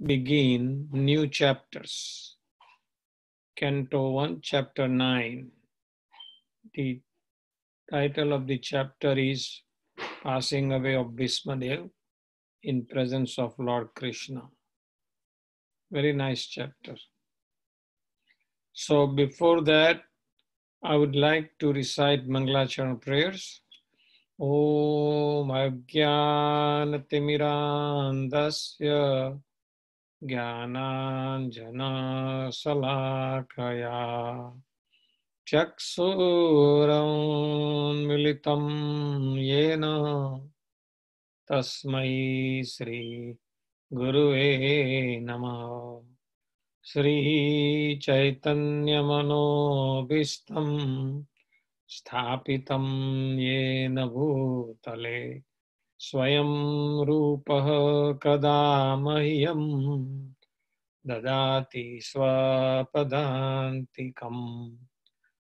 begin new chapters. Canto 1, Chapter 9. The title of the chapter is Passing Away of Bhismadev in Presence of Lord Krishna. Very nice chapter. So before that, I would like to recite Mangalacharana prayers. Om Ajnanatirmirandasya Jnananjana Salakaya Chaksuramilitam Yena Tasmai Sri Guruve Namah Sri Chaitanya Manobhistam Sthapitam Yena Bhutale Swayam Rupaha Kada Mahyam Dadati Swapadantikam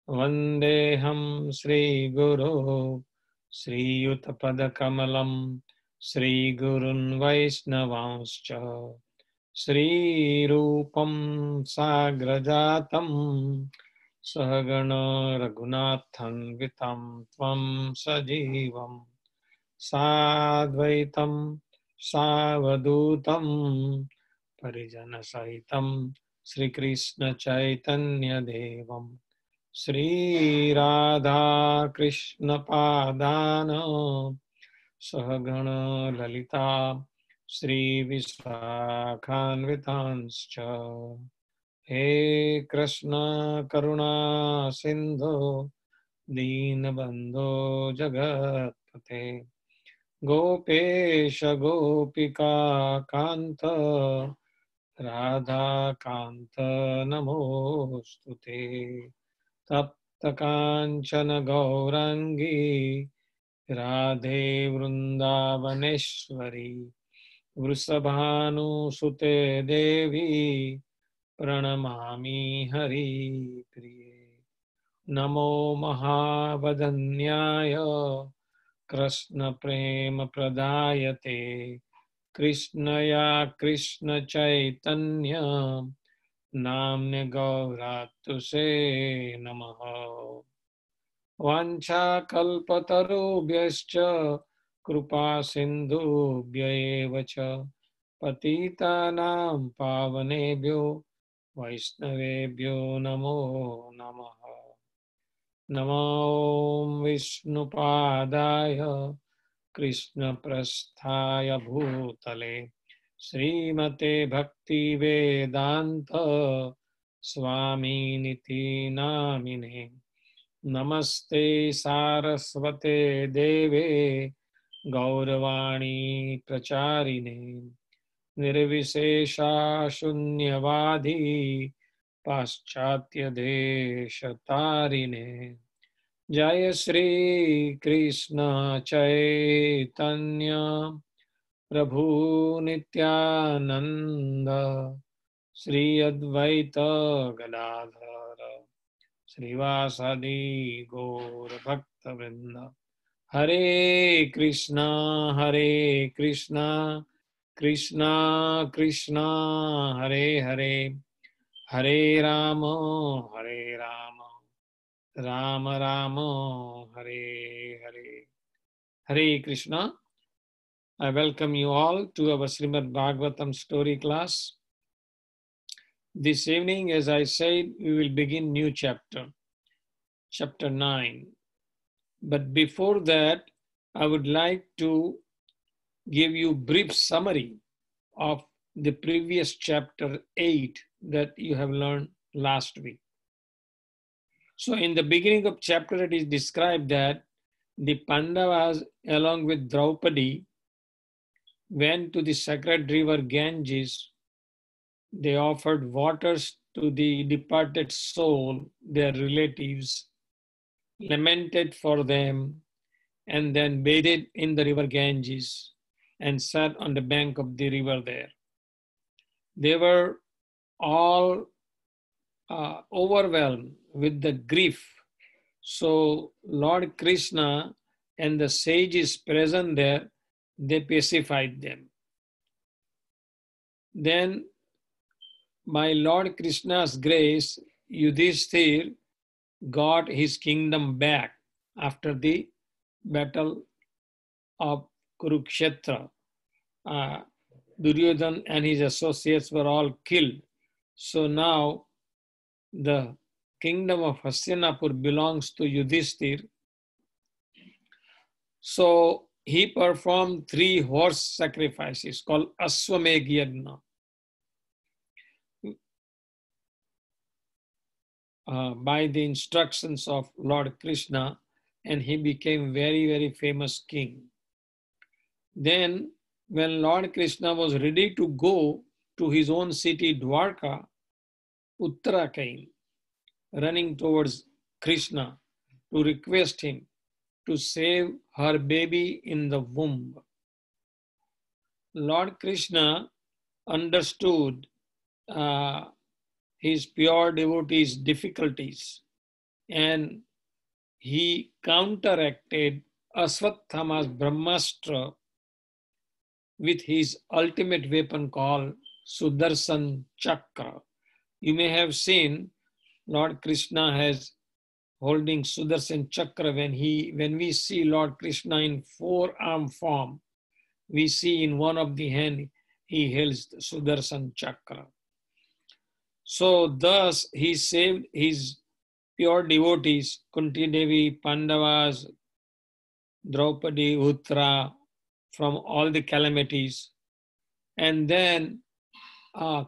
Vandeham Sri Guru Sri Yutapadakamalam Sri Gurun Vaisnavanscha Sri Rupam Sagrajatam Sahagana Raghunathan Vitam Tvam Sajivam Sadvaitam Savadutam Parijana Sahitam Sri Krishna Chaitanya Devam Sri Radha Krishna Padana Sahagana Lalita Sri Visakhanvitanscha He Krishna Karuna Sindhu Deenabandho Jagatpate Gopesha Gopika Kanta Radha Kanta Namostute Tapta Kanchana Gaurangi Radhe Vrindavaneshwari Vrisabhanu Sute Devi Pranamami Hari Priye Namo Mahavadanyaya Krishna Prema Pradayate Krishnaya Krishna Chaitanya Namne Gauratuse Namaha Vancha Kalpatarubhyascha Krupa Sindhubhyaevacha Patitanam Pavanebhyo Vaishnavebhyo Namo Namaha Namo Vishnupadaya Krishna Prasthaya Bhutale Srimate Bhakti Vedanta Swami Niti Namine Namaste Saraswate Deve Gauravani Pracharine Nirvishesha Shunyavadi Paschatya Deshatarine Jaya Sri Krishna Chaitanya Prabhu Nityananda Sri Advaita Gadadhara Srivasadi Gaur Bhakta Vrinda Hare Krishna Krishna Krishna Hare Hare Hare Rama Rama Rama Hare Hare Hare Krishna. I welcome you all to our Shrimad Bhagwatam story class. This evening, as I said, we will begin new chapter, chapter 9. But before that, I would like to give you a brief summary of the previous chapter 8 that you have learned last week. So in the beginning of chapter, it is described that the Pandavas, along with Draupadi, went to the sacred river Ganges. They offered waters to the departed soul, their relatives, lamented for them, and then bathed in the river Ganges and sat on the bank of the river there. They were all overwhelmed with the grief. So Lord Krishna and the sages present there, they pacified them. Then, by Lord Krishna's grace, Yudhishthir got his kingdom back after the battle of Kurukshetra. Duryodhan and his associates were all killed. So now the kingdom of Hastinapur belongs to Yudhishthir. So he performed 3 horse sacrifices called Aswamedh Yagna. By the instructions of Lord Krishna, and he became very, very famous king. Then when Lord Krishna was ready to go to his own city Dwarka, Uttara came, running towards Krishna to request him to save her baby in the womb. Lord Krishna understood his pure devotees' difficulties, and he counteracted Aswathama's Brahmastra with his ultimate weapon called Sudarshan Chakra. You may have seen Lord Krishna has holding Sudarshan Chakra. When we see Lord Krishna in 4-arm form, we see in one of the hand he holds the Sudarshan Chakra. So thus he saved his pure devotees, Kunti Devi, Pandavas, Draupadi, Uttara, from all the calamities. And then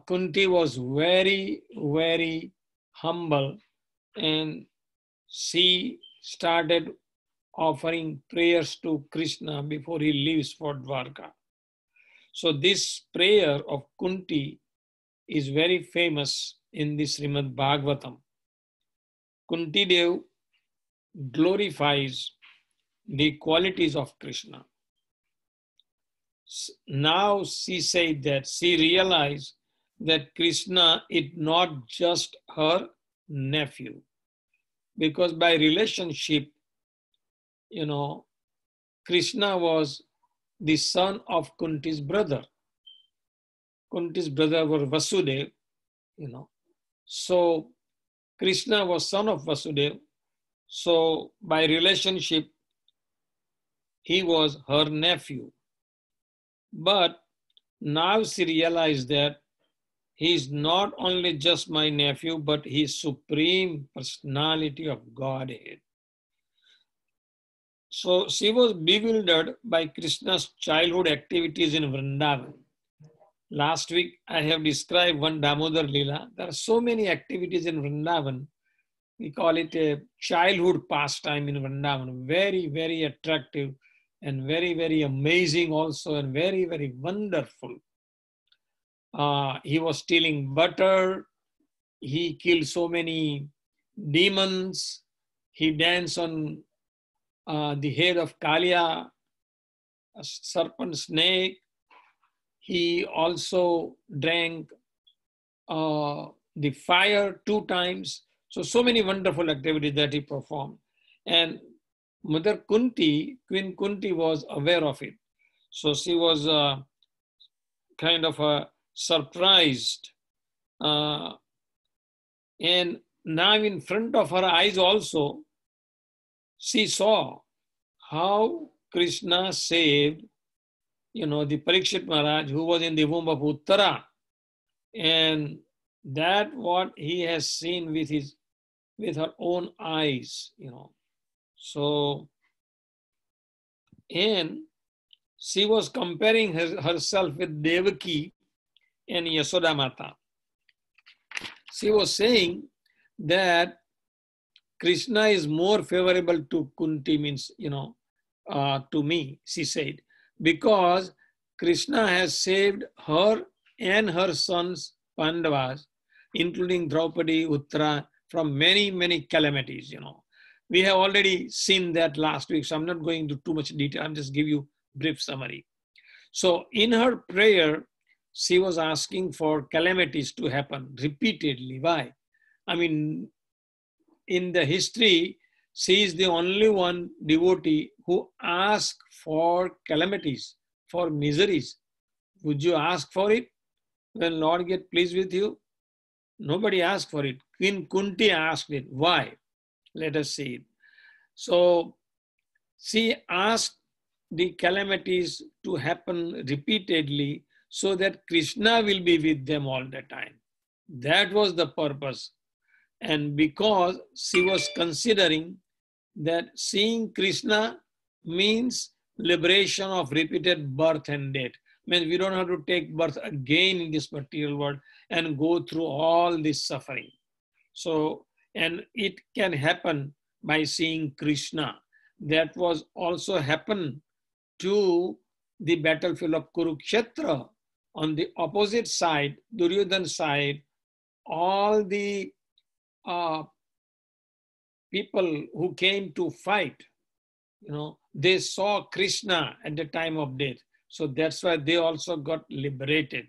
Kunti was very, very humble, and she started offering prayers to Krishna before he leaves for Dwarka. So this prayer of Kunti is very famous in the Shrimad Bhagwatam. Kunti Dev glorifies the qualities of Krishna. Now she said that she realized that Krishna is not just her nephew, because by relationship, Krishna was the son of Kunti's brother. Kunti's brother was Vasudev, So Krishna was son of Vasudev. So by relationship, he was her nephew. But now she realized that he is not only just my nephew, but he is supreme personality of Godhead. So she was bewildered by Krishna's childhood activities in Vrindavan. Last week, I have described one Damodar Leela. There are so many activities in Vrindavan. We call it a childhood pastime in Vrindavan. Very, very attractive and very, very amazing also, and very, very wonderful. He was stealing butter. He killed so many demons. He danced on the head of Kalia, a serpent snake. He also drank the fire 2 times. So many wonderful activities that he performed. And Mother Kunti, Queen Kunti, was aware of it. So she was kind of surprised. And now in front of her eyes also, she saw how Krishna saved, the Parikshit Maharaj, who was in the womb of Uttara. And that what he has seen with her own eyes, So, and she was comparing herself with Devaki and Yasoda Mata. She was saying that Krishna is more favorable to Kunti, means, to me, she said, because Krishna has saved her and her sons Pandavas, including Draupadi, Uttara, from many, many calamities, We have already seen that last week, so I'm not going into too much detail. I'm just give you a brief summary. So in her prayer, she was asking for calamities to happen repeatedly. Why? I mean, in the history, she is the only one devotee who asked for calamities, for miseries. Would you ask for it? when Lord get pleased with you? Nobody asked for it. Queen Kunti asked it. Why? Let us see it. So she asked the calamities to happen repeatedly so that Krishna will be with them all the time. That was the purpose. And because she was considering that seeing Krishna means liberation of repeated birth and death. Means we don't have to take birth again in this material world and go through all this suffering. So, and it can happen by seeing Krishna. That was also happened to the battlefield of Kurukshetra. On the opposite side, Duryodhana's side, all the people who came to fight, they saw Krishna at the time of death. So that's why they also got liberated.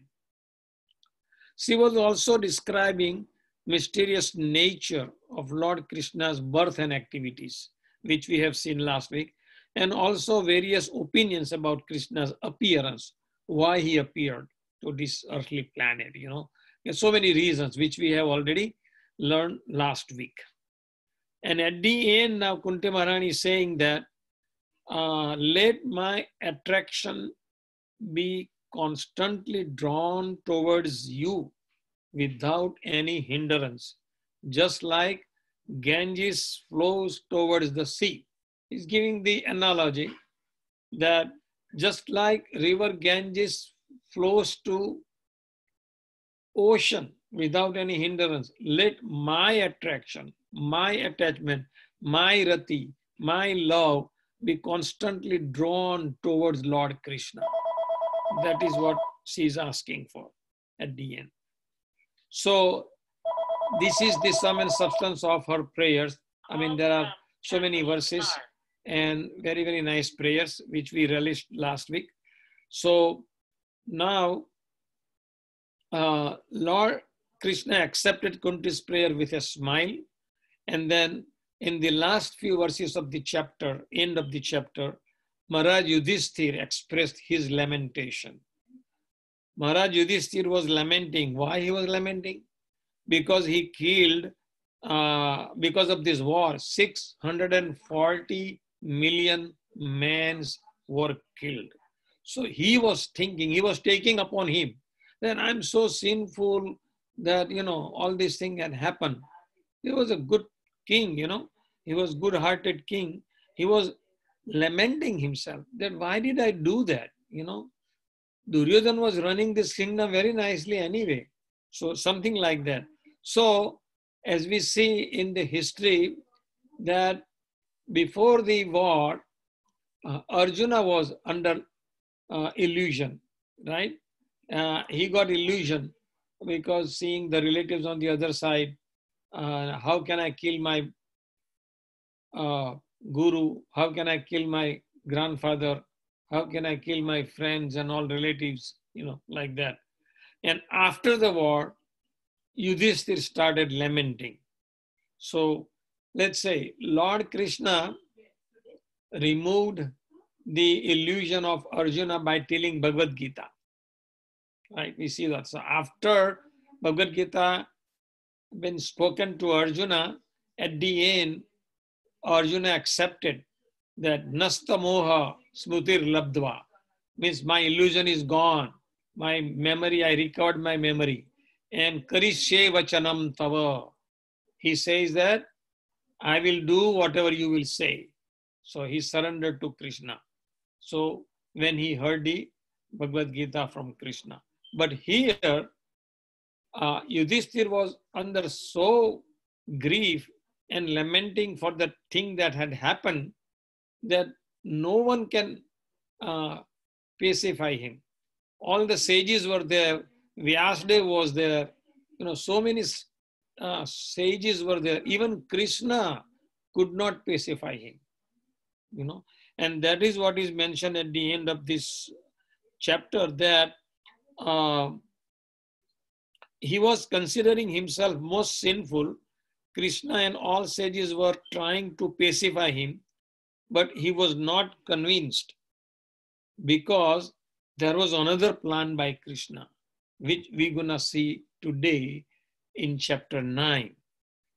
She was also describing mysterious nature of Lord Krishna's birth and activities, which we have seen last week, and also various opinions about Krishna's appearance, why he appeared to this earthly planet. There's so many reasons which we have already learned last week. And at the end, now Kunti Maharani is saying that, let my attraction be constantly drawn towards you without any hindrance, just like Ganges flows towards the sea. He's giving the analogy that just like river Ganges flows to ocean without any hindrance, let my attraction, my attachment, my rati, my love be constantly drawn towards Lord Krishna. That is what she's asking for at the end. So this is the sum and substance of her prayers. I mean, there are so many verses and very, very nice prayers, which we relished last week. So now, Lord Krishna accepted Kunti's prayer with a smile. And then in the last few verses of the chapter, end of the chapter, Maharaj Yudhishthir expressed his lamentation. Maharaj Yudhishthir was lamenting. Why he was lamenting? Because he killed, because of this war, 640 million men were killed. So he was thinking, he was taking upon him that I'm so sinful that, all these things had happened. He was a good king, he was good-hearted king. He was lamenting himself that why did I do that? Duryodhana was running this kingdom very nicely anyway. So something like that. So as we see in the history that before the war, Arjuna was under illusion, right? He got illusion because seeing the relatives on the other side, how can I kill my guru? How can I kill my grandfather? How can I kill my friends and all relatives? Like that. And after the war, Yudhishthir started lamenting. So let's say Lord Krishna removed the illusion of Arjuna by telling Bhagavad Gita. Right? We see that. So after Bhagavad Gita been spoken to Arjuna, at the end, Arjuna accepted that Nasta Moha Smutir Labdva, means my illusion is gone. My memory, I recovered my memory. And Karishe Vachanam Tava. He says that I will do whatever you will say. So he surrendered to Krishna. So when he heard the Bhagavad Gita from Krishna. But here, Yudhishthir was under so grief and lamenting for the thing that had happened that no one can pacify him. All the sages were there. Vyasdev was there. So many sages were there. Even Krishna could not pacify him. And that is what is mentioned at the end of this chapter, that he was considering himself most sinful. Krishna and all sages were trying to pacify him, but he was not convinced because there was another plan by Krishna. which we're gonna see today in chapter 9.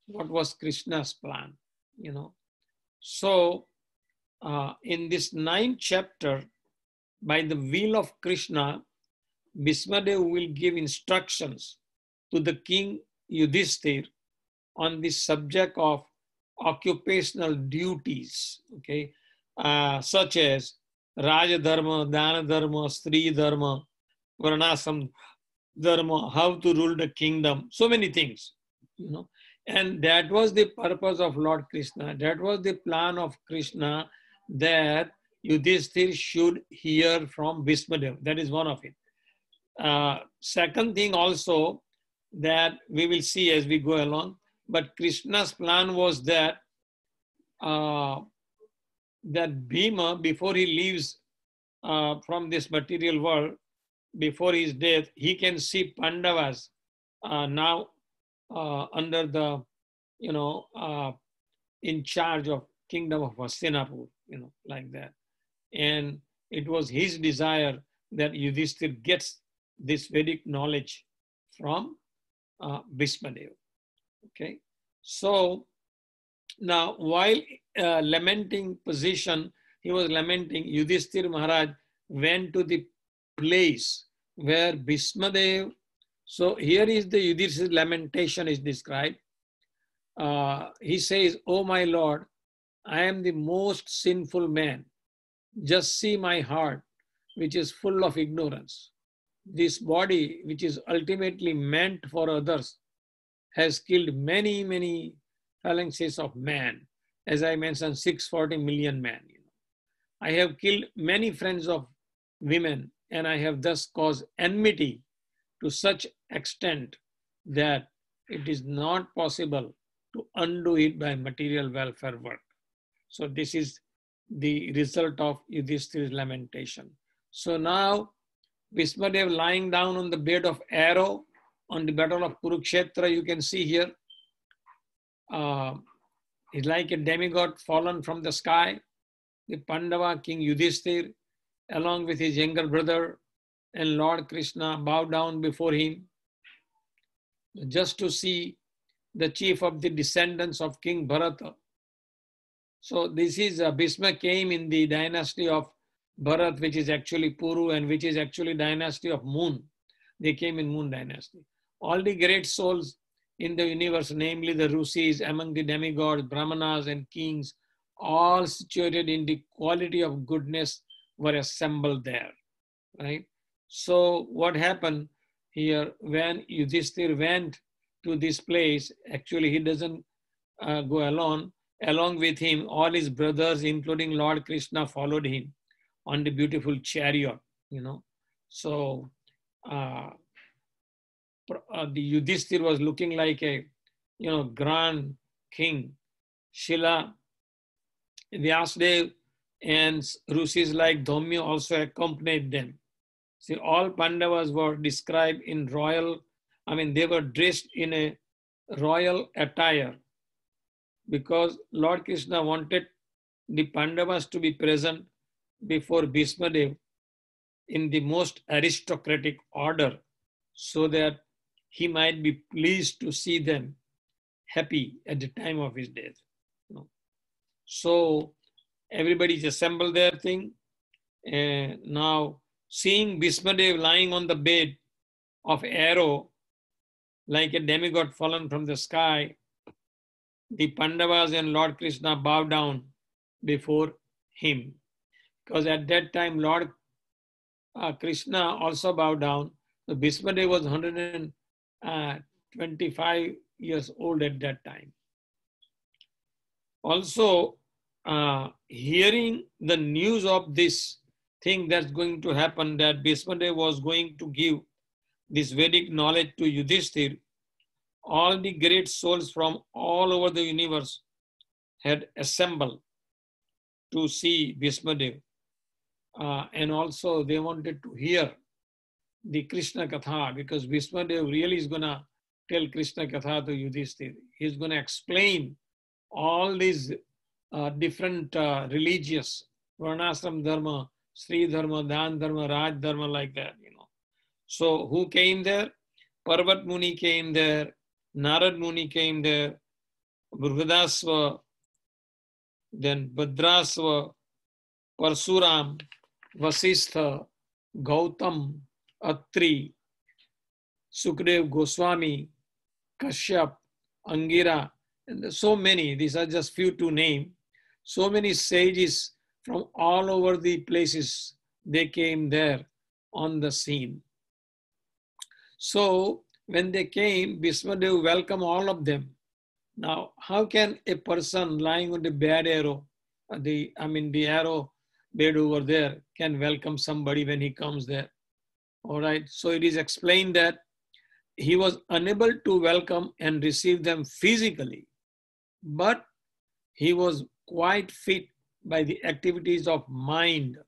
What was Krishna's plan, you know? So in this 9th chapter, by the will of Krishna, Bhismadev will give instructions to the king Yudhishthir on the subject of occupational duties, okay, such as Raja Dharma, Dana Dharma, Stri Dharma, Varnasam Dharma, how to rule the kingdom, so many things, you know. And that was the purpose of Lord Krishna. That was the plan of Krishna, that Yudhishthir should hear from Bhismadev. That is one of it. Second thing also that we will see as we go along, but Krishna's plan was that that Bhima, before he leaves from this material world, before his death, he can see Pandavas now under the, you know, in charge of kingdom of Hastinapur, you know, like that. And it was his desire that Yudhishthir gets this Vedic knowledge from Bhismadev. Okay, so now while lamenting position, he was lamenting, Yudhishthir Maharaj went to the place where Bhismadev, so here is the Yudhishthir's lamentation is described. He says, "Oh my Lord, I am the most sinful man. Just see my heart, which is full of ignorance. This body, which is ultimately meant for others, has killed many, many phalanxes of man. As I mentioned, 640 million men. You know. I have killed many friends of women, and I have thus caused enmity to such extent that it is not possible to undo it by material welfare work." So this is the result of Yudhishthir's lamentation. So now Bhismadev lying down on the bed of arrow on the battle of Kurukshetra, you can see here. He's like a demigod fallen from the sky. The Pandava king Yudhishthir, along with his younger brother and Lord Krishna, bow down before him just to see the chief of the descendants of King Bharata. So this is Bhisma came in the dynasty of Bharat, which is actually Puru, and which is actually dynasty of Moon. They came in Moon dynasty. All the great souls in the universe, namely the Rusis, among the demigods, Brahmanas and kings, all situated in the quality of goodness, were assembled there, right? So what happened here, when Yudhishthir went to this place, actually he doesn't go alone. Along with him, all his brothers, including Lord Krishna, followed him on the beautiful chariot, you know. So the Yudhishthir was looking like a, you know, grand king. Shila, Vyasdev, and Rusis like Dhaumya also accompanied them. See, all Pandavas were described in royal, I mean, they were dressed in a royal attire, because Lord Krishna wanted the Pandavas to be present before Bhismadev in the most aristocratic order, so that he might be pleased to see them happy at the time of his death. You know. So everybody's assembled their thing. And now seeing Bhismadev lying on the bed of arrow, like a demigod fallen from the sky, the Pandavas and Lord Krishna bow down before him. Because at that time, Lord Krishna also bowed down. So Bhismadev was 125 years old at that time. Also, hearing the news of this thing that's going to happen, that Bhismadev was going to give this Vedic knowledge to Yudhishthir, all the great souls from all over the universe had assembled to see Bhismadev. And also they wanted to hear the Krishna Katha, because Bhismadev really is going to tell Krishna Katha to Yudhishthir. He's going to explain all these different religious, Varnashram Dharma, Sri Dharma, Dan Dharma, Raj Dharma, like that, you know. So who came there? Parvat Muni came there, Narad Muni came there, Brihadasva, then Bhadrasva, Parsuram, Vasistha, Gautam, Atri, Sukdev Goswami, Kashyap, Angira, and so many. These are just few to name. So many sages from all over the places, they came there on the scene. So when they came, Bhismadev welcomed all of them. Now, how can a person lying on the bad arrow, the arrow bed over there, can welcome somebody when he comes there? All right. So it is explained that he was unable to welcome and receive them physically, but he was quite fit by the activities of mind,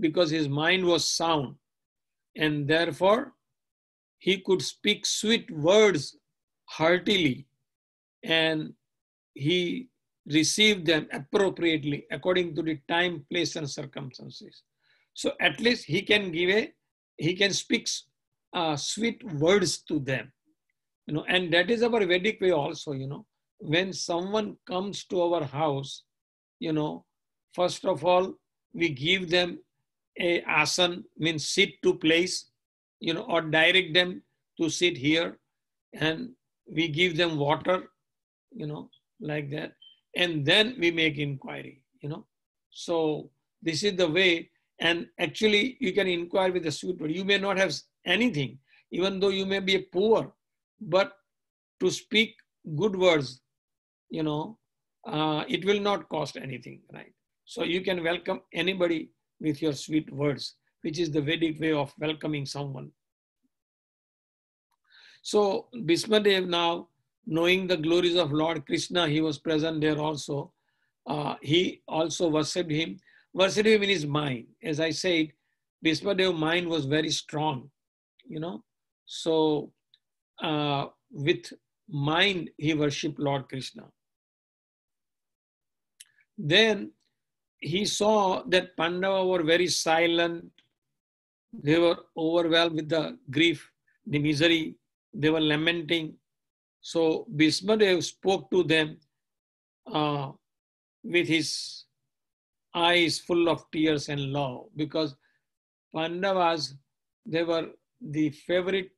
because his mind was sound, and therefore he could speak sweet words heartily, and he received them appropriately according to the time, place, and circumstances. So at least he can speak sweet words to them, and that is our Vedic way also. When someone comes to our house, first of all, we give them a asan, means sit to place, or direct them to sit here, and we give them water, like that, and then we make inquiry, So this is the way, and actually you can inquire with a sweet word. You may not have anything, even though you may be poor, but to speak good words, it will not cost anything, right? So you can welcome anybody with your sweet words, which is the Vedic way of welcoming someone. So Bhismadev, now knowing the glories of Lord Krishna, he was present there also. He also worshipped him in his mind. As I said, Bhismadev's mind was very strong, So with mind, he worshipped Lord Krishna. Then he saw that Pandava were very silent. They were overwhelmed with the grief, the misery. They were lamenting. So Bhismadev spoke to them with his eyes full of tears and love, because Pandavas, they were the favorite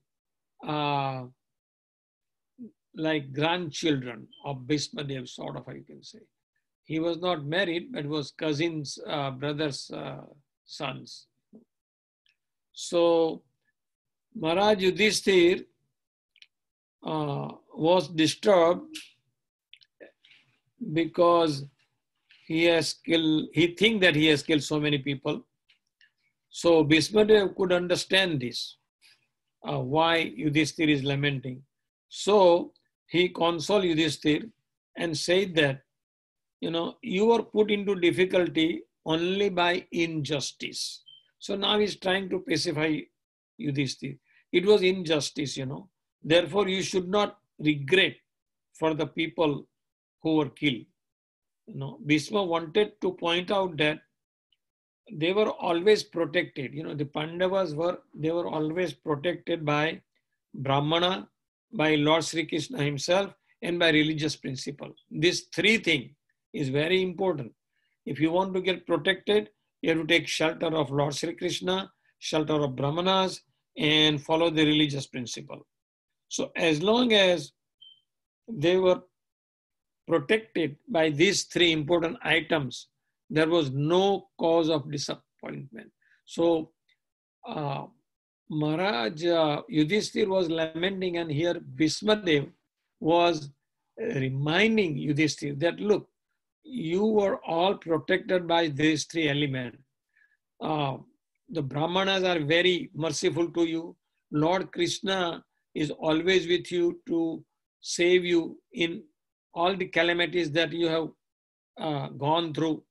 like grandchildren of Bhismadev, sort of, you can say. He was not married, but was cousins, brothers, sons. So Maharaj Yudhishthir was disturbed because he thinks that he has killed so many people. So Bhismadev could understand this, why Yudhishthir is lamenting. So he consoled Yudhishthir and said that, you were put into difficulty only by injustice. So now he's trying to pacify Yudhishthir. It was injustice, Therefore, you should not regret for the people who were killed. Bhisma wanted to point out that they were always protected. The Pandavas were always protected by Brahmana, by Lord Sri Krishna himself, and by religious principle. These three things is very important. If you want to get protected, you have to take shelter of Lord Sri Krishna, shelter of Brahmanas, and follow the religious principle. So as long as they were protected by these three important items, there was no cause of disappointment. So Maharaj Yudhishthir was lamenting, and here Bhismadev was reminding Yudhishthir that, look, you were all protected by these three elements. The Brahmanas are very merciful to you. Lord Krishna is always with you to save you in all the calamities that you have gone through,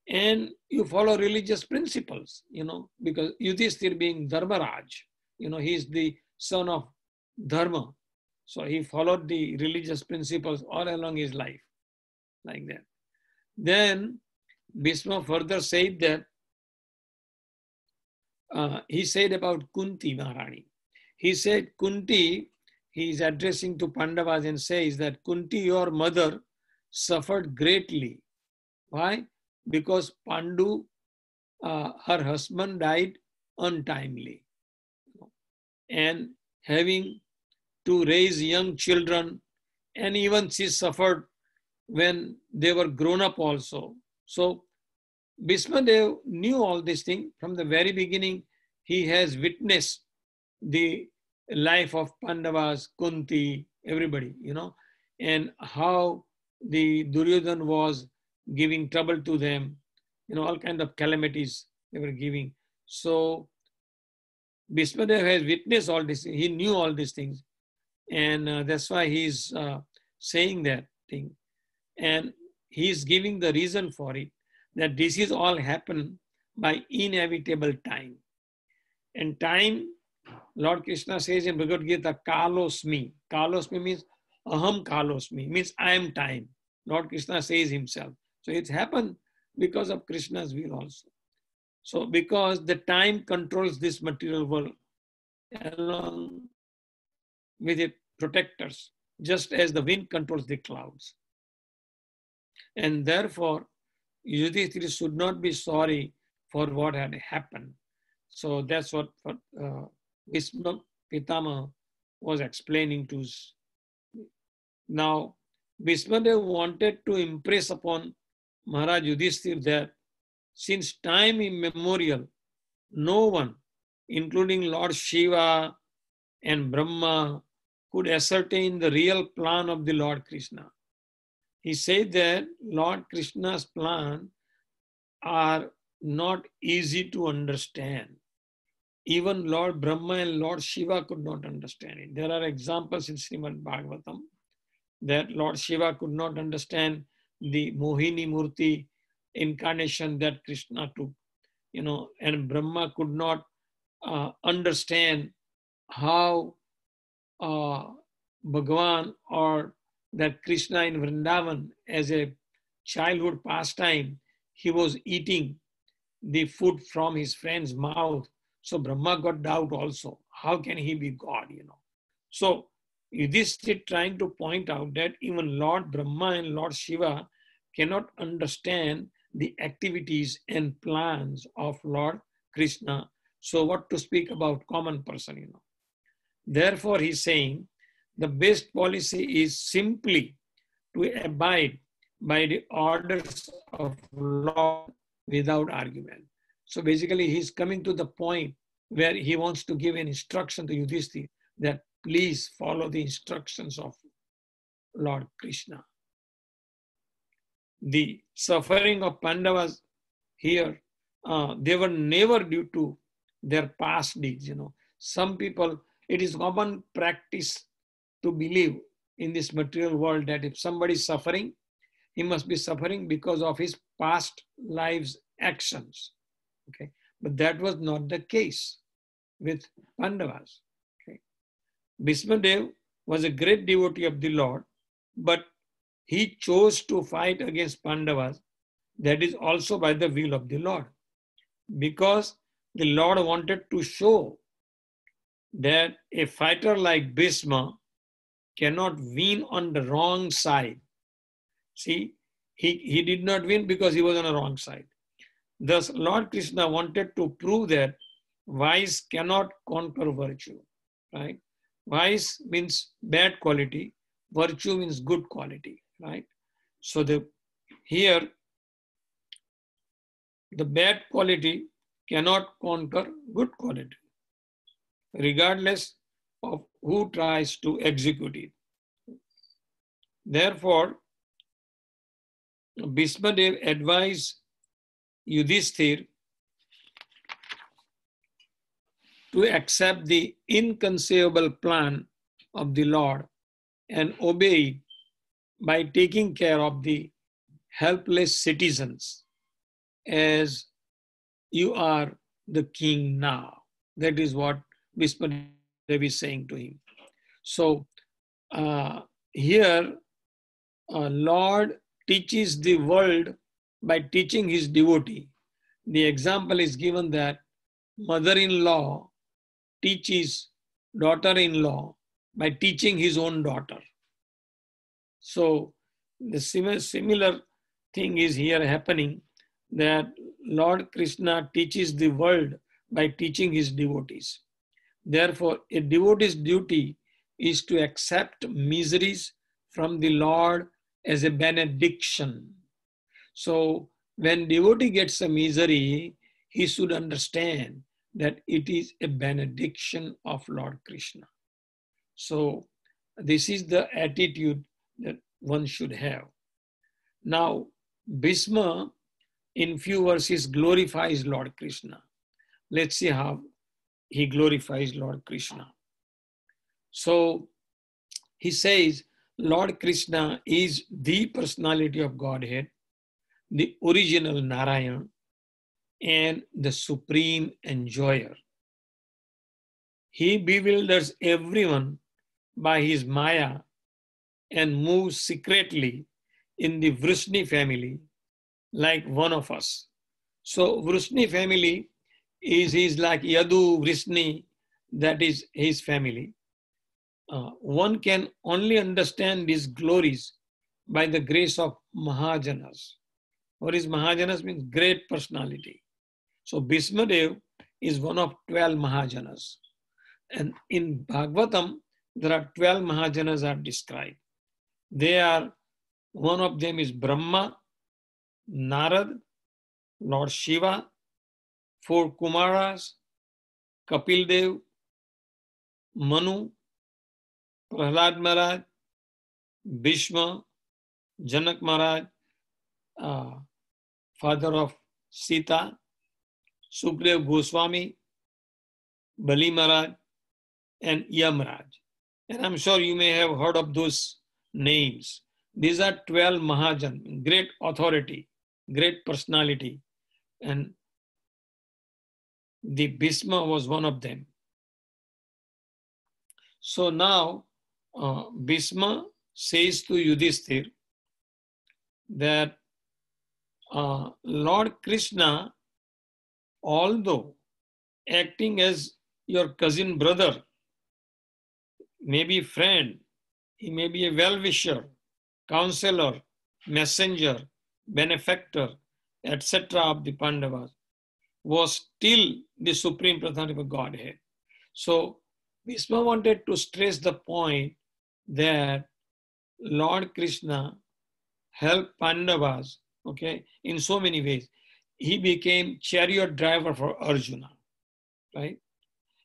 and you follow religious principles, because Yudhishthir being Dharmaraj, he is the son of Dharma. So he followed the religious principles all along his life, like that. Then Bhisma further said that he said about Kunti Maharani. He said, Kunti, he is addressing to Pandavas and says that Kunti, your mother, suffered greatly. Why? Because Pandu, her husband, died untimely. And having to raise young children, and even she suffered when they were grown up also. So Bhismadev knew all these things from the very beginning. He has witnessed the life of Pandavas, Kunti, everybody, and how the Duryodhan was giving trouble to them, all kind of calamities they were giving. So Bhismadev has witnessed all this. He knew all these things. And that's why he's saying that thing. And he's giving the reason for it, that this is all happened by inevitable time. And time, Lord Krishna says in Bhagavad Gita, Kalosmi. Kalosmi means Aham Kalosmi, means I am time. Lord Krishna says himself. So it's happened because of Krishna's will also. So because the time controls this material world along with its protectors, just as the wind controls the clouds. And therefore, Yudhishthira should not be sorry for what had happened. So that's what Bhisma Pitama was explaining to us. Now, Bhismadev wanted to impress upon Maharaj Yudhishthira that since time immemorial, no one, including Lord Shiva and Brahma, could ascertain the real plan of the Lord Krishna. He said that Lord Krishna's plan are not easy to understand. Even Lord Brahma and Lord Shiva could not understand it. There are examples in Shrimad Bhagwatam that Lord Shiva could not understand the Mohini Murti incarnation that Krishna took, and Brahma could not understand how Bhagavan or that Krishna in Vrindavan as a childhood pastime, he was eating the food from his friend's mouth. So Brahma got doubt also. How can he be God, So this is trying to point out that even Lord Brahma and Lord Shiva cannot understand the activities and plans of Lord Krishna. So what to speak about common person, Therefore, he's saying the best policy is simply to abide by the orders of Lord without argument. So basically, he's coming to the point where he wants to give an instruction to Yudhishthira that please follow the instructions of Lord Krishna. The suffering of Pandavas here, they were never due to their past deeds. Some people, it is common practice to believe in this material world that if somebody is suffering, he must be suffering because of his past lives' actions. Okay, but that was not the case with Pandavas. Okay, Bhismadev was a great devotee of the Lord, but he chose to fight against Pandavas. That is also by the will of the Lord, because the Lord wanted to show that a fighter like Bhisma cannot win on the wrong side. See, he did not win because he was on the wrong side. Thus, Lord Krishna wanted to prove that vice cannot conquer virtue, right? Vice means bad quality, virtue means good quality, right? So here, the bad quality cannot conquer good quality, regardless of who tries to execute it. Therefore, Bhismadev advised Yudhishthira to accept the inconceivable plan of the Lord and obey it by taking care of the helpless citizens as you are the king now. That is what Bhismadev is saying to him. So here, Lord teaches the world by teaching his devotee. The example is given that mother-in-law teaches daughter-in-law by teaching his own daughter. So the similar thing is here happening, that Lord Krishna teaches the world by teaching his devotees. Therefore, a devotee's duty is to accept miseries from the Lord as a benediction. So when devotee gets a misery, he should understand that it is a benediction of Lord Krishna. So this is the attitude that one should have. Now, Bhishma in few verses glorifies Lord Krishna. Let's see how he glorifies Lord Krishna. So he says, Lord Krishna is the personality of Godhead, the original Narayan, and the supreme enjoyer. He bewilders everyone by his Maya and moves secretly in the Vrishni family like one of us. So Vrishni family is like Yadu, Vrishni, that is his family. One can only understand these glories by the grace of Mahajanas. What is Mahajanas? Means great personality. So Bhismadev is one of 12 Mahajanas. And in Bhagwatam, there are 12 Mahajanas are described. They are, one of them is Brahma, Narad, Lord Shiva, 4 Kumaras, Kapil Dev, Manu, Prahlad Maharaj, Bhishma, Janak Maharaj, father of Sita, Sukhdev Goswami, Bali Maharaj, and Yamraj. And I'm sure you may have heard of those names. These are 12 Mahajan, great authority, great personality. And the Bhishma was one of them. So now Bhishma says to Yudhishthir that Lord Krishna, although acting as your cousin brother, maybe friend, he may be a well-wisher, counselor, messenger, benefactor, etc. of the Pandavas, was still the supreme personality of Godhead. So Bhishma wanted to stress the point that Lord Krishna helped Pandavas, okay, in so many ways. He became chariot driver for Arjuna, right?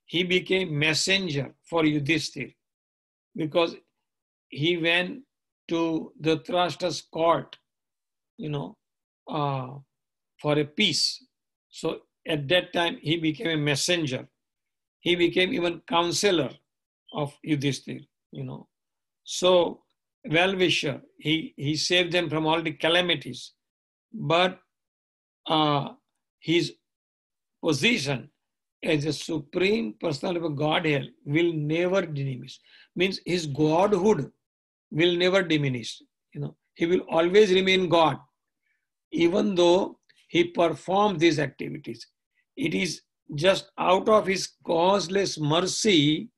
He became messenger for Yudhishthir because he went to Dhritarashtra's court, for a peace. So at that time, he became a messenger. He became even counselor of Yudhishthir, So well-wisher, he saved them from all the calamities. But his position as a supreme personality of Godhead will never diminish. Means his godhood will never diminish. He will always remain God, even though he performed these activities. It is just out of his causeless mercy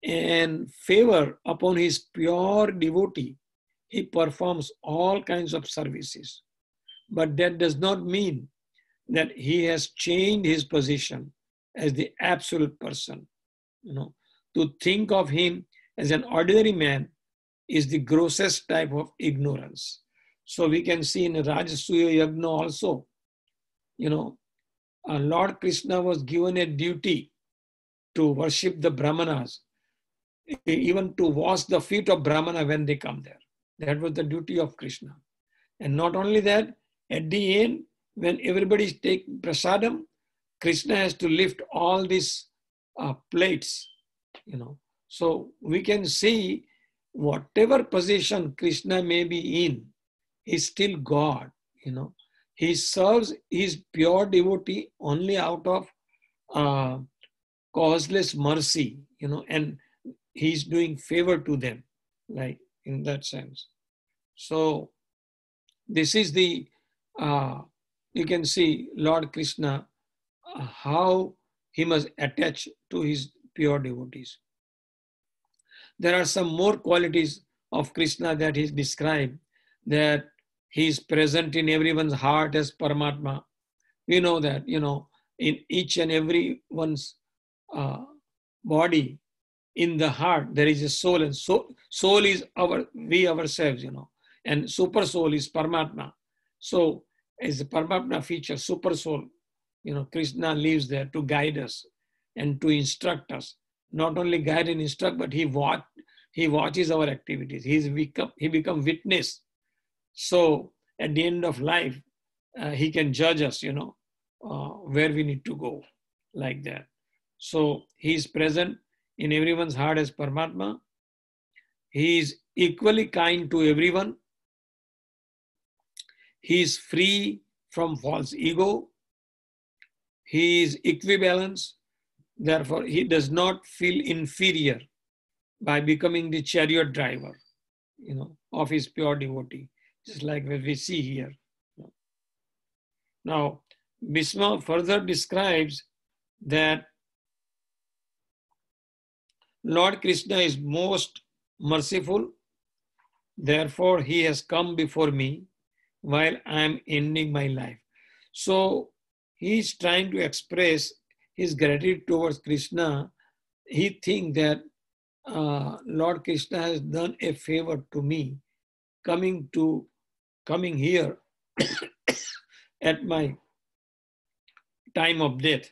and favor upon his pure devotee, he performs all kinds of services. But that does not mean that he has changed his position as the absolute person. To think of him as an ordinary man is the grossest type of ignorance. So we can see in Rajasuya Yagna also, Lord Krishna was given a duty to worship the Brahmanas, even to wash the feet of Brahmana when they come there. That was the duty of Krishna. And not only that, at the end, when everybody takes prasadam, Krishna has to lift all these plates, So we can see whatever position Krishna may be in, he's still God, He serves his pure devotee only out of causeless mercy, and he's doing favor to them, like in that sense. So this is the, you can see Lord Krishna, how he must attach to his pure devotees. There are some more qualities of Krishna that is described, that he is present in everyone's heart as Paramatma. We know that, in each and every one's body, in the heart, there is a soul, and soul is we ourselves, and super soul is Paramatma. So as a Paramatma feature, super soul, Krishna lives there to guide us and to instruct us. Not only guide and instruct, but he watches our activities. He become witness. So at the end of life, he can judge us, where we need to go, like that. So he is present in everyone's heart as Paramatma. He is equally kind to everyone. He is free from false ego. He is equibalanced. Therefore, he does not feel inferior by becoming the chariot driver, of his pure devotee, just like what we see here. Now, Bhishma further describes that Lord Krishna is most merciful. Therefore, he has come before me while I am ending my life. So he is trying to express his gratitude towards Krishna. He thinks that Lord Krishna has done a favor to me, coming here at my time of death.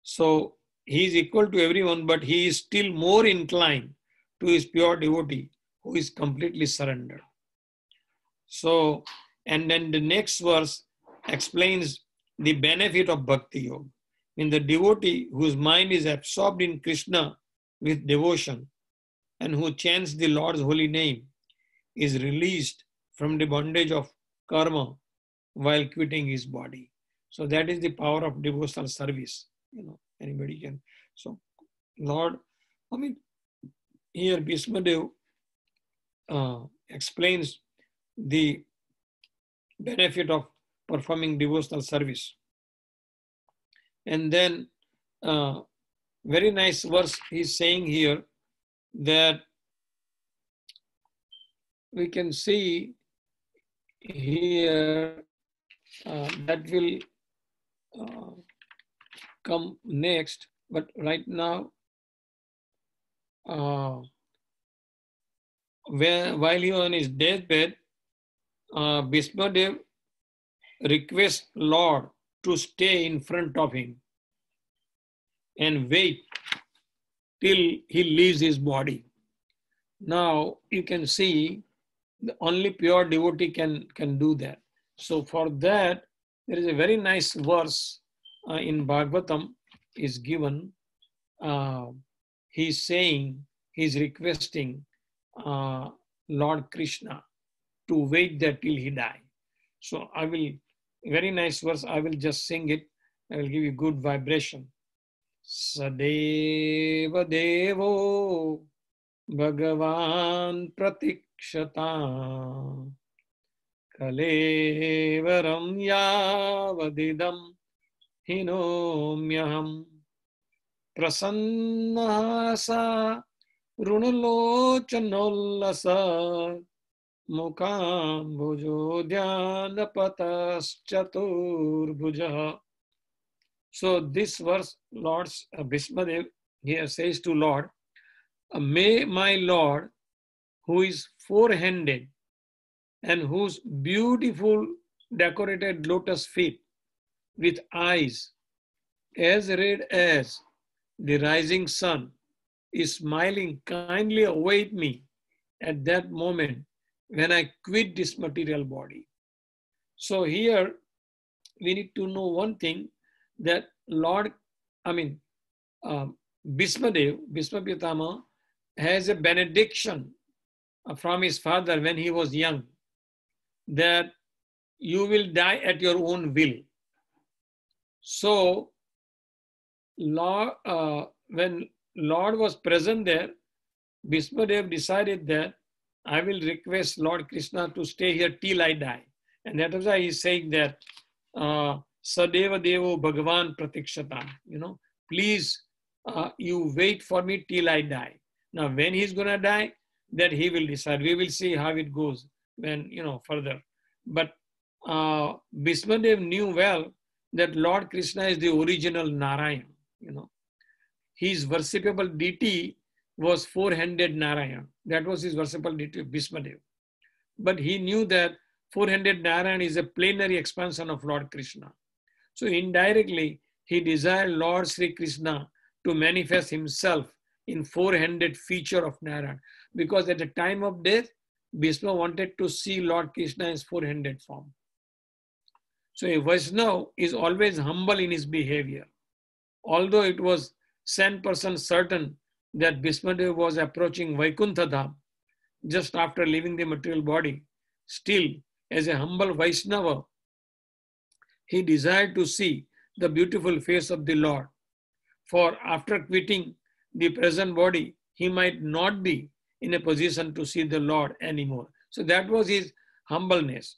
So he is equal to everyone, but he is still more inclined to his pure devotee who is completely surrendered. So, and then the next verse explains the benefit of Bhakti Yoga. In the devotee whose mind is absorbed in Krishna with devotion and who chants the Lord's holy name is released from the bondage of karma while quitting his body. So that is the power of devotional service. Anybody can. So Lord, here Bhishmadev explains the benefit of performing devotional service. And then very nice verse he's saying here, that we can see here that will come next, but right now, while he was on his deathbed, Bhishmadev requests Lord to stay in front of him and wait till he leaves his body. Now you can see the only pure devotee can do that. So for that, there is a very nice verse in Bhagwatam is given. He's saying, he's requesting Lord Krishna to wait there till he die. So I will, very nice verse, I will just sing it. I will give you good vibration. Sadeva Devo Bhagavan Pratikshata Kalevaram Yavadidam Hinomyaham Prasannasa Runalochanollasa Mukam Bhujodhyanapatas Chaturbhuja. So this verse, Lord's Bhishmadev here says to Lord, may my Lord, who is four-handed and whose beautiful decorated lotus feet with eyes as red as the rising sun, is smiling kindly await me at that moment when I quit this material body. So here we need to know one thing, that Lord, Bhishmadev, Bhishma Pitama, has a benediction from his father when he was young, that you will die at your own will. So Lord, when Lord was present there, Bhishmadev decided that I will request Lord Krishna to stay here till I die. And that is why he's saying that Sadeva Devo Bhagavan Pratikshata. Please, you wait for me till I die. Now, when he's going to die, that he will decide. We will see how it goes when, further. But Bhismadev knew well that Lord Krishna is the original Narayan. His worshipable deity was four-handed Narayan. That was his worshipable deity, Bhismadev. But he knew that four-handed Narayan is a plenary expansion of Lord Krishna. So indirectly, he desired Lord Sri Krishna to manifest himself in four-handed feature of Narayan. Because at the time of death, Bhisma wanted to see Lord Krishna in his four-handed form. So a Vaishnava is always humble in his behavior. Although it was 100% certain that Bhismadev was approaching Vaikuntha Dham just after leaving the material body, still, as a humble Vaishnava, he desired to see the beautiful face of the Lord. For after quitting the present body, he might not be in a position to see the Lord anymore. So that was his humbleness.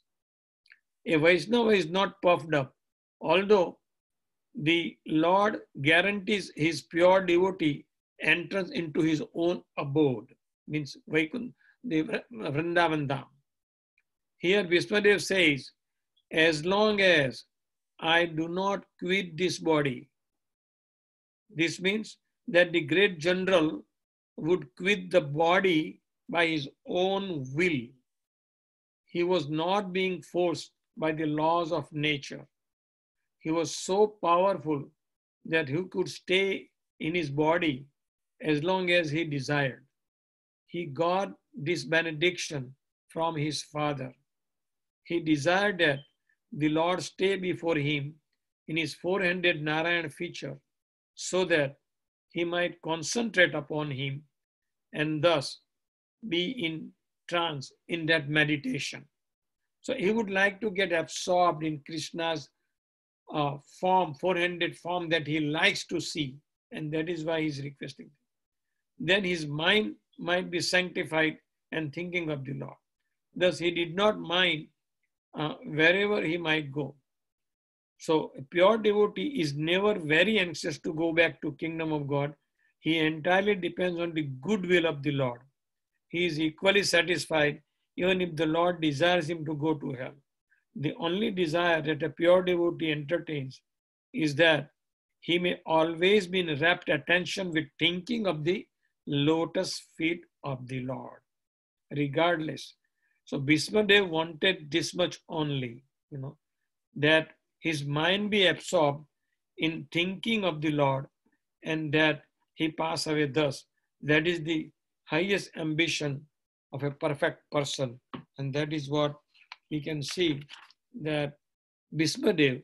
A Vaishnava is not puffed up, although the Lord guarantees his pure devotee entrance into his own abode, means Vaikuntha, the Vrindavan Dham. Here Bhismadev says, as long as I do not quit this body, this means that the great general would quit the body by his own will. He was not being forced by the laws of nature. He was so powerful that he could stay in his body as long as he desired. He got this benediction from his father. He desired that the Lord stay before him in his four-handed Narayan feature so that he might concentrate upon him and thus be in trance in that meditation. So he would like to get absorbed in Krishna's form, four-handed form that he likes to see, and that is why he's requesting. Then his mind might be sanctified and thinking of the Lord. Thus he did not mind wherever he might go. So a pure devotee is never very anxious to go back to kingdom of God. He entirely depends on the goodwill of the Lord. He is equally satisfied even if the Lord desires him to go to hell. The only desire that a pure devotee entertains is that he may always be in rapt attention with thinking of the lotus feet of the Lord, regardless. So Bhismadev wanted this much only, that his mind be absorbed in thinking of the Lord and that he pass away thus. That is the highest ambition of a perfect person. And that is what we can see that Bhismadev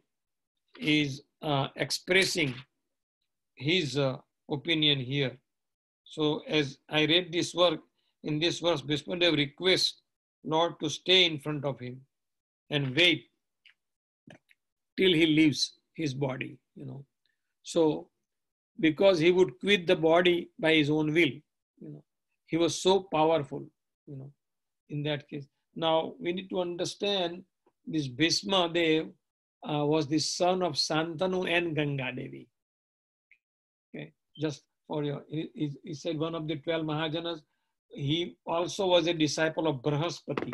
is expressing his opinion here. So as I read this work, in this verse, Bhismadev requests Lord to stay in front of him and wait till he leaves his body, So because he would quit the body by his own will, he was so powerful, in that case. Now we need to understand this Bhismadev was the son of Santanu and Ganga Devi. Okay, just for your, he said one of the 12 Mahajanas. He also was a disciple of Brahaspati.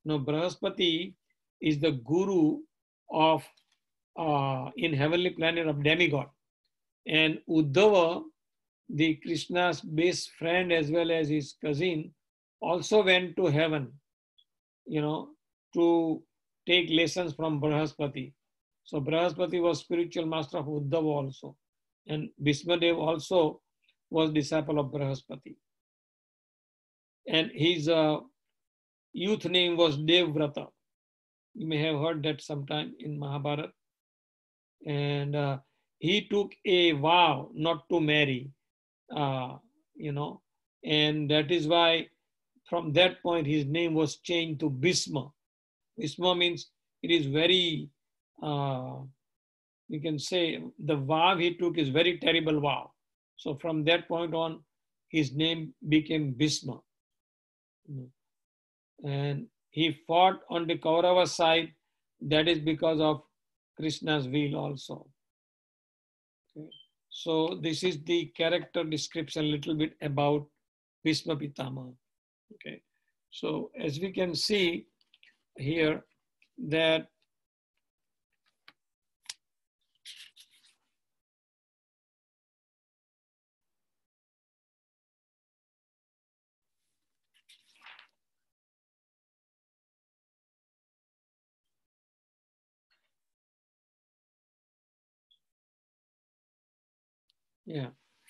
Now Brahaspati is the guru of in heavenly planet of demigod, and Uddhava, the Krishna's best friend as well as his cousin, also went to heaven, to take lessons from Brahaspati. So Brahaspati was spiritual master of Uddhava also, and Bhismadev also was disciple of Brahaspati. And his youth name was Devvrata. You may have heard that sometime in Mahabharata. And he took a vow not to marry, and that is why from that point his name was changed to Bhisma. Bhisma means it is very, you can say the vow he took is very terrible vow. So from that point on, his name became Bhisma. And he fought on the Kaurava side. That is because of Krishna's will also. Okay. So this is the character description a little bit about Bhishma Pitama. Okay. So as we can see here that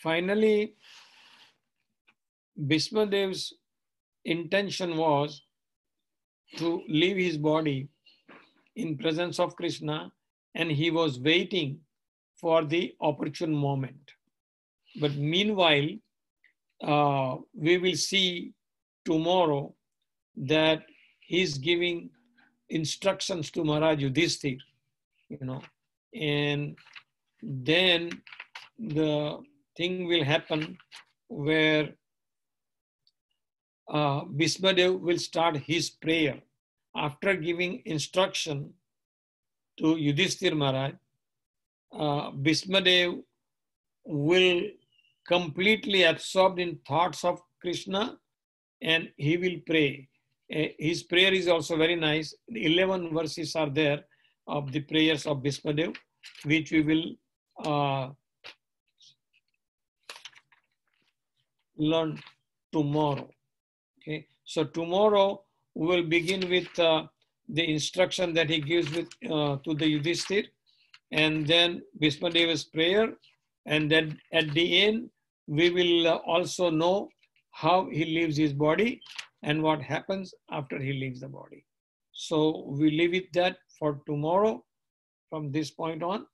finally Bhishma Dev's intention was to leave his body in presence of Krishna, and he was waiting for the opportune moment. But meanwhile, we will see tomorrow that he's giving instructions to Maharaj Yudhishthir, and then the thing will happen where Bhishma Dev will start his prayer. After giving instruction to Yudhishthir Maharaj, Bhishma Dev will completely absorbed in thoughts of Krishna, and he will pray. His prayer is also very nice. 11 verses are there of the prayers of Bhishma Dev, which we will learn tomorrow. Okay, so tomorrow we will begin with the instruction that he gives with to the Yudhishthir, and then Bhishma Dev's prayer, and then at the end we will also know how he leaves his body and what happens after he leaves the body. So we leave it that for tomorrow. From this point on,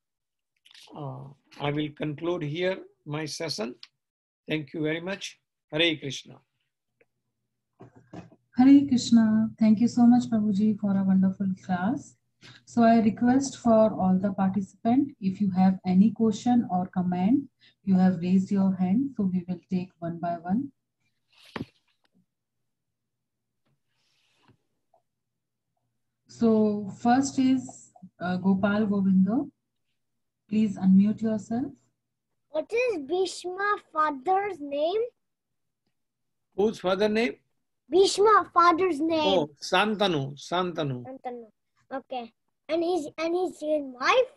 I will conclude here my session. Thank you very much. Hare Krishna. Hare Krishna. Thank you so much, Prabhuji, for a wonderful class. So I request for all the participants, if you have any question or comment, you have raised your hand, so we will take one by one. So first is Gopal Govindo. Please unmute yourself. What is Bhishma father's name? Whose father name? Bhishma father's name. Oh, Santanu. Santanu. Santanu. Okay. And his wife?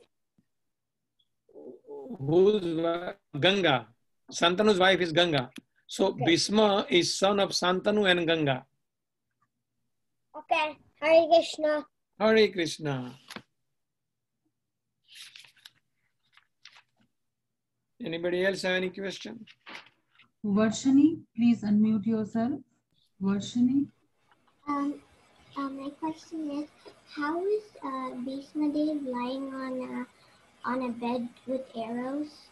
Whose wife? Ganga. Santanu's wife is Ganga. So okay. Bhishma is son of Santanu and Ganga. Okay. Hare Krishna. Hare Krishna. Anybody else have any question? Varshini, please unmute yourself. Varshini. My question is, how is Bhishma Dev lying on a bed with arrows?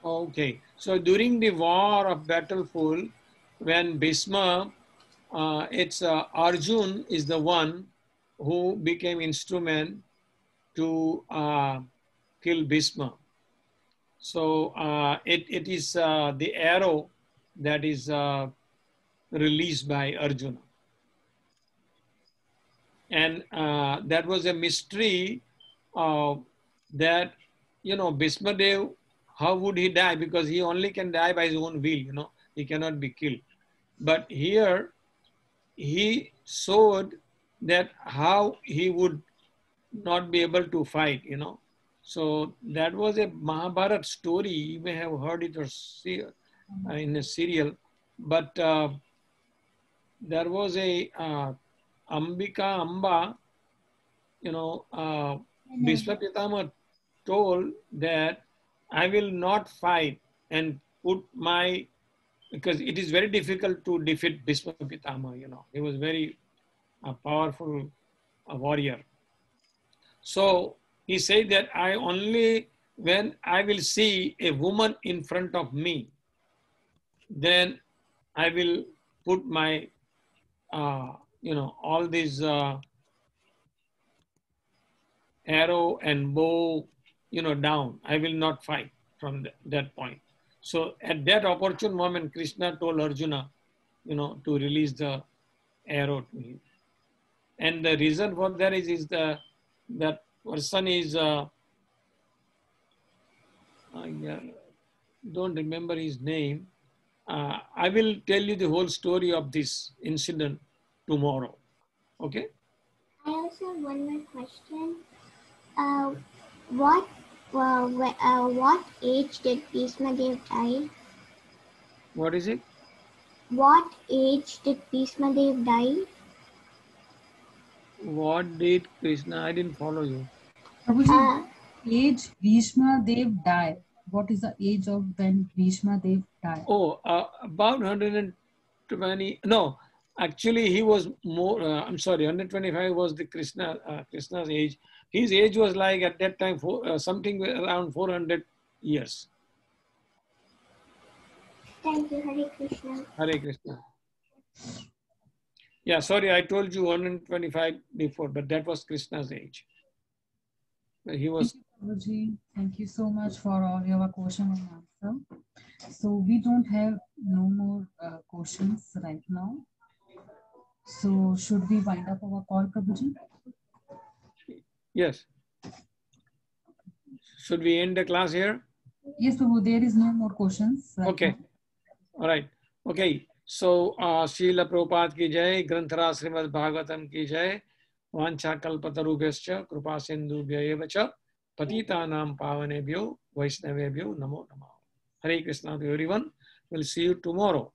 Okay, so during the war of Battlefield, when Bhishma, Arjun is the one who became instrument to kill Bhishma. So it is the arrow that is released by Arjuna. And that was a mystery that, Bhishma Dev, how would he die? Because he only can die by his own will, he cannot be killed. But here, he showed that how he would not be able to fight, So that was a Mahabharata story. You may have heard it or see in a serial. But there was a Ambika Amba, Bhishma Pitama told that I will not fight and put my, because it is very difficult to defeat Bhishma Pitama, He was very powerful warrior. So he said that when I will see a woman in front of me, then I will put my, all these arrow and bow, down. I will not fight from that point. So at that opportune moment, Krishna told Arjuna, to release the arrow to him. And the reason for that is that Our son is, I don't remember his name. I will tell you the whole story of this incident tomorrow. Okay? I also have one more question. What age did Bhishma Dev die? What is it? What age did Bhishma Dev die? What did Krishna? I didn't follow you. Prabhuji, age Bhishma Dev died. What is the age of when Bhishma Dev died? Oh, about 120. No, actually, he was more. I'm sorry, 125 was the Krishna's age. His age was like at that time something around 400 years. Thank you, Hare Krishna. Hare Krishna. Yeah, sorry, I told you 125 before, but that was Krishna's age. He was. Thank you, Prabhuji. Thank you so much for all your question and answer. So we don't have no more questions right now. So should we wind up our call, Prabhuji? Yes. Should we end the class here? Yes, Prabhu, there is no more questions. Right Okay. now. All right. Okay. So, Srila Prabhupada ki jai, Granthara Shrimad Bhagwatam ki jai, Vancha Kalpatarubhyascha, Krupa Sindhubhya eva cha, Patitanam Pavanebhyo, Vaishnavebhyo, Namo Namo. Hare Krishna to everyone. We'll see you tomorrow.